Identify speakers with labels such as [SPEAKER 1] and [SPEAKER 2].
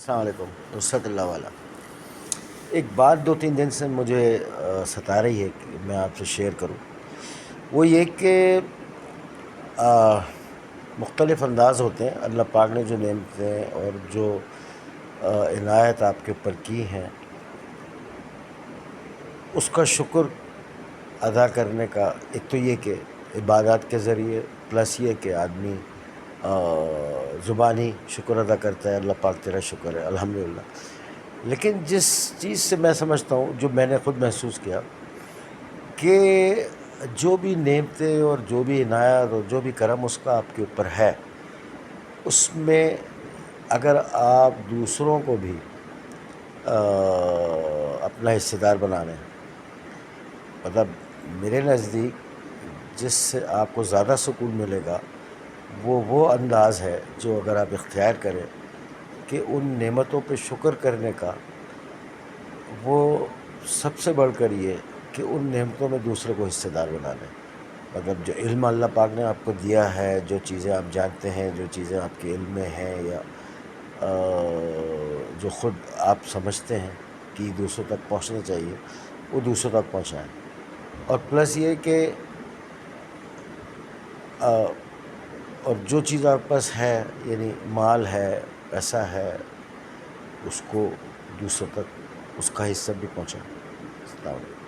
[SPEAKER 1] السلام علیکم نصرت اللہ والا۔ ایک بات 2-3 دن سے مجھے ستا رہی ہے کہ میں آپ سے شیئر کروں، وہ یہ کہ مختلف انداز ہوتے ہیں۔ اللہ پاک نے جو نعمتیں اور جو عنایت آپ کے اوپر کی ہیں، اس کا شکر ادا کرنے کا ایک تو یہ کہ عبادات کے ذریعے، پلس یہ کہ آدمی زبانی شکر ادا کرتا ہے، اللہ پاک تیرا شکر ہے الحمدللہ۔ لیکن جس چیز سے میں سمجھتا ہوں، جو میں نے خود محسوس کیا، کہ جو بھی نعمتیں اور جو بھی عنایت اور جو بھی کرم اس کا آپ کے اوپر ہے، اس میں اگر آپ دوسروں کو بھی اپنا حصہ دار بنا لیں، مطلب میرے نزدیک جس سے آپ کو زیادہ سکون ملے گا وہ انداز ہے جو اگر آپ اختیار کریں کہ ان نعمتوں پہ شکر کرنے کا، وہ سب سے بڑھ کر یہ کہ ان نعمتوں میں دوسرے کو حصہ دار بنا لیں۔ مطلب جو علم اللہ پاک نے آپ کو دیا ہے، جو چیزیں آپ جانتے ہیں، جو چیزیں آپ کے علم میں ہیں، یا جو خود آپ سمجھتے ہیں کہ دوسروں تک پہنچنا چاہیے، وہ دوسروں تک پہنچائیں۔ اور پلس یہ کہ اور جو چیز آپ کے پاس ہے، یعنی مال ہے، پیسہ ہے، اس کو دوسروں تک اس کا حصہ بھی پہنچائیں۔ السلام علیکم۔